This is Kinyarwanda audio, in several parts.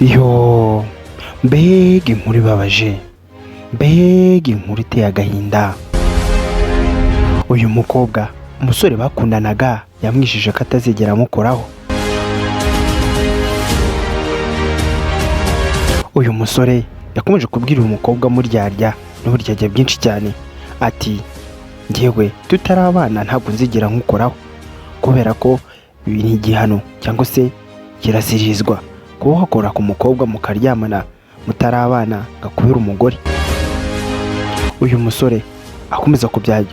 Yo, mbega inkuru ibabaje, mbega inkuru iteye agahinda. Uyu mukobwa umusore bakundanaga yamwishije ko atazigera amukoraho. Uyu musore yakomeje kubwira uyu mukobwa amuryarya n'uburyarya bwinshi cyane ati njyewe tutarabana ntabwo nzigera nkukoraho, kubera ko ibi ni igihano cyangwa se kirasirizwa kuba wakora ku mukobwa mukaryamana mutarabana ngakubera umugore. Uyu musore akomeza kubyajya.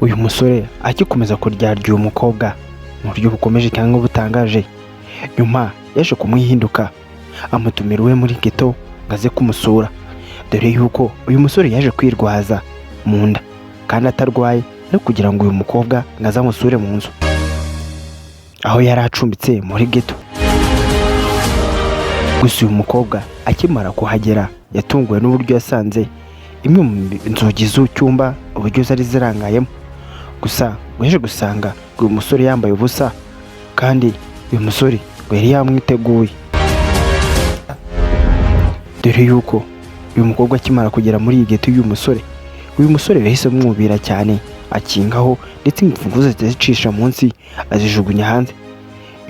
Uyu musore akikomeza kuryarya uyu mukobwa mu buryo bukomeje cyangwa butangaje, nyuma yaje kumwihinduka amutumira iwe muri geto ngo aze kumusura, dore yuko uyu musore yaje kwirwaza mu nda kandi atarwaye, no kugira ngo uyu mukobwa ngo azamusure mu nzu aho yari acumbitse muri geto. Gusa uyu mukobwa akimara kuhagera yatunguwe n'uburyo yasanze imwe mu nzugi z'icyumba uburyo zari zirangayemo. Gusa yaje gusanga uyu musore yambaye ubusa kandi uyu musore ngo yari yamwiteguye, dore yuko uyu mukobwa akimara kugera muri iyi geto uyu musore yahise amwubira cyane akingaho, ndetse imfunguzo zicisha munsi azijugunya hanze.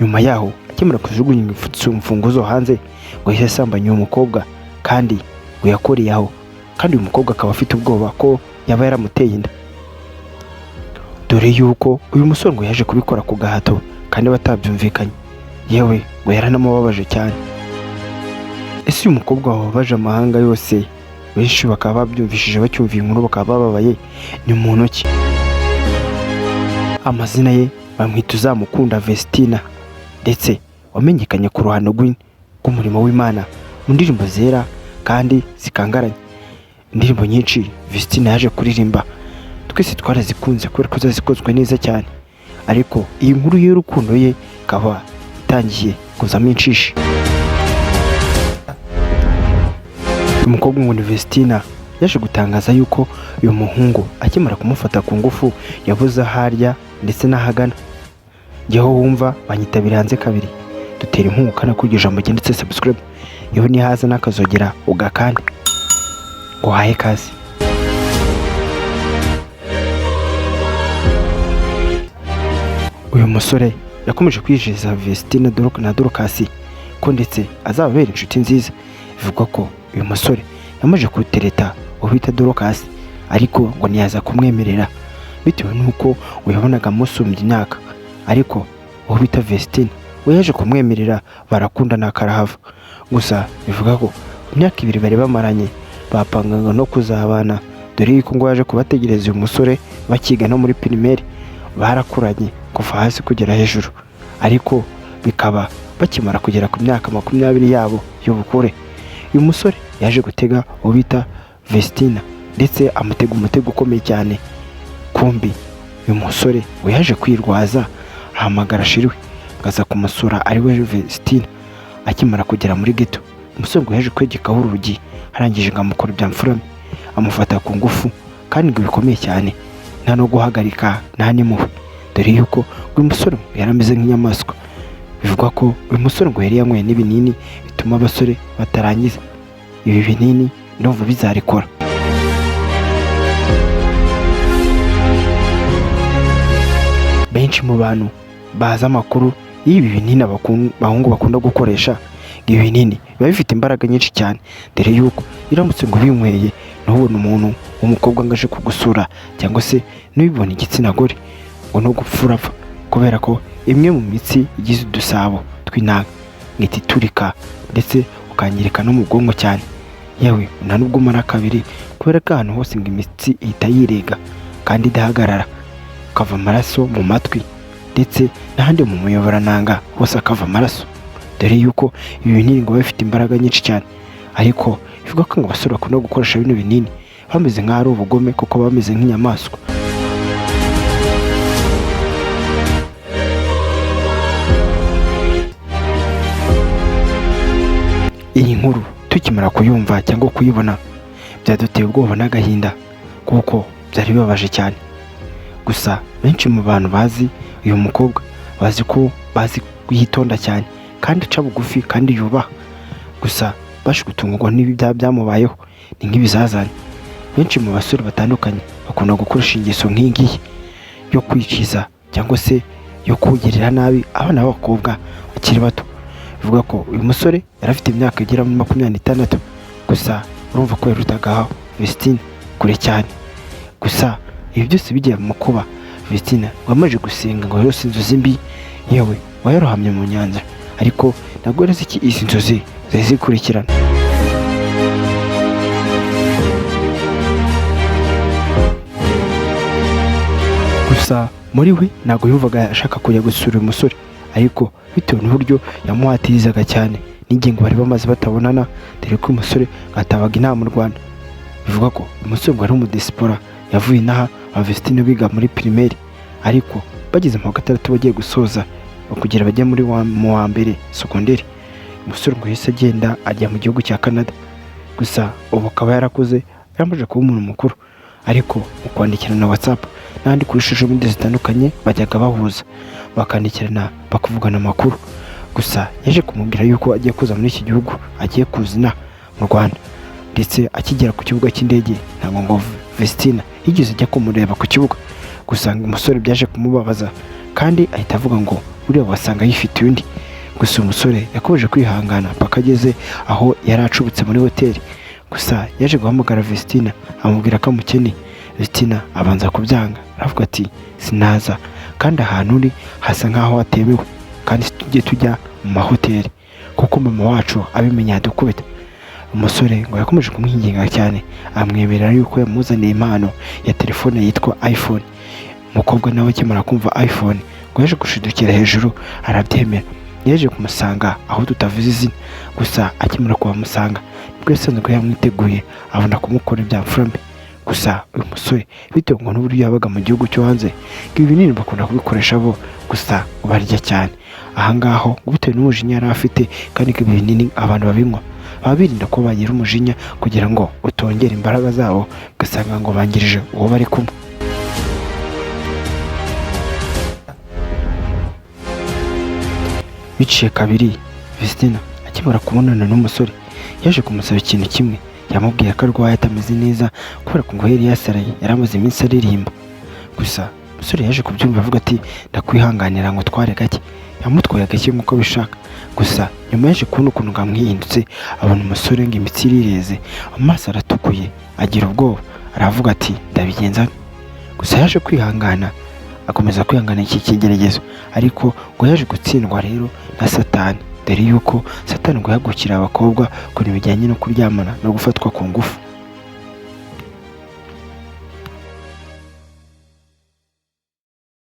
Nyuma yaho akimara kujugunya imfunguzo hanze ngo yahise asambanya uyu mukobwa kandi ngo yakoreye aho, kandi uyu mukobwa akaba afite ubwoba ko yaba yaramuteye inda, dore yuko uyu musore ngo yaje kubikora ku gahato kandi batabyumvikanye, yewe ngo yaranamubabaje cyane. Ese uyu mukobwa wababaje amahanga yose benshi bakaba babyumvishije bacyumviye inkuru bakaba bababaye ni muntu ki? Amazina ye bamwita Uzamukunda Vestina, ndetse wamenyekanye ku ruhando rw'umurimo w'Imana mu ndirimbo zera kandi zikangaranye. Indirimbo nyinshi Vestina yaje kuririmba twese twarazikunze kubera ko zazikozwe neza cyane, ariko iyi nkuru y'urukundo ye ikaba itangiye kuzamo inshishi. Uyu mukobwa ngo ni Vestina yaje gutangaza yuko uyu muhungu akimara kumufata ku ngufu yabuze aho arya ndetse n'ahagana. Jyeho wumva banyitabira hanze kabiri, dutera inkunga kana kurya ijambo ryanditse subscribe, yewe nihaza n'akazogera ugakande ngo haye kazi. Uyu musore yakomeje kwijeza Vestina na Dorcas ko ndetse azababera inshuti nziza. Bivugwa ko uyu musore yamaze kutereta uwo bita Dorcas, ariko ngo ntiyaza kumwemerera bitewe n'uko yabonaga amusumbya imyaka, ariko uwo bita Vestina we yaje kumwemerera barakundana karahava. Gusa bivuga ko imyaka 2 bari bamaranye bapangaga no kuzabana, dore yuko ngo yaje kubategereza uyu musore bakiga no muri primaire, barakuranye kuva hasi kugera hejuru, ariko bikaba bakimara kugera ku myaka 20 yabo y'ubukure uyu musore yaje gutega uwo bita Vestina, ndetse amutega umutego ukomeye cyane. Kumbi uyu musore we yaje kwirwaza ahamagara shiriwe ngaza kumusura ari we Vestina. Akimara kugera muri geto umusore ngo yaje kwegekaho urugi, arangije ngo amukora ibya mfurame amufata ku ngufu kandi ngo bikomeye cyane, nta no guhagarika nta n'impuhwe, dore yuko uyu musore yarameze nk'inyamaswa. Bivugwa ko uyu musore ngo yari yanyweye n'ibinini bituma abasore batarangiza. Ibi binini ndumva bizarikora. Benshi mu bantu bazi amakuru y'ibi binini abahungu bakunda gukoresha, ibi binini biba bifite imbaraga nyinshi cyane, dore yuko iramutse ngo binyweye ntubone umuntu w'umukobwa ngo aje kugusura cyangwa se ntubibone igitsina gore ngo no gupfura apfa, kubera ko imwe mu mitsi igize udusabo tw'intanga ngita iturika ndetse ukangirika no mu bwonko cyane, yewe nta nubwo umara kabiri, kubera ko ahantu hose ngo imitsi ihita yirega kandi idahagarara, ukava amaraso mu matwi ndetse n'ahandi mu muyoborananga hose akava amaraso, dore yuko ibi binini ngo bifite imbaraga nyinshi cyane. Ariko bivuga ko ngo abasore bakunda gukoresha bino binini bameze nk'aho ari ubugome kuko bameze nk'inyamaswa. Iyi nkuru tukimara kuyumva cyangwa kuyibona byaduteye ubwoba n'agahinda kuko byari bibabaje cyane. Gusa benshi mu bantu bazi uyu mukobwa bazi yitonda cyane kandi aca bugufi kandi yubaha. Gusa baje gutungurwa n'ibi byamubayeho ni nk'ibizazane. Benshi mu basore batandukanye bakunda gukoresha ingeso nk'ingiyi yo kwiciza cyangwa se yo kugirira nabi abana b'abakobwa bakiri bato. Bivuga ko uyu musore yari afite imyaka igera muri 26, gusa urumva ko yarutaga Vestine kure cyane. Gusa ibi byose bigiye mu kuba, Vestine wamaze gusenga ngo yose inzozi mbi yewe wayarohamye mu nyanja, ariko ntabwo yari iki izi nzozi zari zikurikirana. Gusa muri we ntabwo yumvaga ashaka kujya gusura uyu musore, ariko bitewe n'uburyo yamuhatirizaga cyane n'ingingo bari bamaze batabonana, dore ko uyu musore atabaga inama mu Rwanda. Bivuga ko uyu musore ngo ari umudesipora yavuye inaha wa Vestine biga muri primaire, ariko bageze mu wa gatandatu bagiye gusoza kugira bajye mu wa mbere secondaire, umusore ngo yahise agenda ajya mu gihugu cya Canada. Gusa ubu akaba yarakuze yaramaze kuba umuntu mukuru, ariko mu kwandikirana WhatsApp n'andi kuri social media zitandukanye bajyaga bahuza bakandikirana bakavugana amakuru. Gusa yaje kumubwira yuko agiye kuza muri iki gihugu, agiye kuzina mu Rwanda, ndetse akigera ku kibuga cy'indege ntabwo ngo Vestine yigeze ajya kumureba ku kibuga. Gusa umusore byaje kumubabaza kandi ahita avuga ngo buriya wasanga yifitiye undi. Gusa umusore yakomeje kwihangana paka ageze aho yari acubutse muri hoteli. Gusa yaje guhamagara Vestine amubwira ko amukeneye. Vestine abanza kubyanga, aravuga ati sinaza kandi ahantu uri hasa nkaho hatemewe, kandi tujye tujya mu mahoteli kuko mama wacu abimenye yadukubita. Umusore ngo yakomeje kumwinginga cyane, amwemerera yuko yamuzaniye impano ya telefone yitwa iPhone. Umukobwa nawe akimara kumva iPhone ngo yaje gushidukira hejuru arabyemera. Yaje kumusanga aho tutavuze izina, gusa akimara kuhamusanga nibwo yasanzwe yamwiteguye abona kumukora ibya mfurambi. Gusa uyu musore bitewe ngo n'uburyo yabaga mu gihugu cyo hanze, ibi binini bakunda kubikoresha bo, gusa barya cyane ahangaho bitewe n'umujinya yari afite, kandi ibi binini abantu babinywa baba birinda ko bagira umujinya kugira ngo utongere imbaraga zabo, ugasanga ngo bangirije uwo bari kumwe. Biciye kabiri, Vestine akimara kubonana n'umusore yaje kumusaba ikintu kimwe. Yamubwiye ko arwaye atameze neza kubera ko ngo yari yasaraye, yari amaze iminsi aririmba. Gusa umusore yaje kubyumva avuga ati ndakwihanganira ngo tware gake. Yamutwaye gake nk'uko bishaka. Gusa nyuma yaje kubona ukuntu ngamwihindutse, abona umusore ngo imitsi irireze, amaso aratukuye, agira ubwoba, aravuga ati ndabigenza. Gusa yaje kwihangana, akomeza kwihangana iki kigeragezo, ariko ngo yaje gutsindwa rero na Satani, dore yuko Satani ngo yahagukira abakobwa ku bintu bijyanye no kuryamana no gufatwa ku ngufu.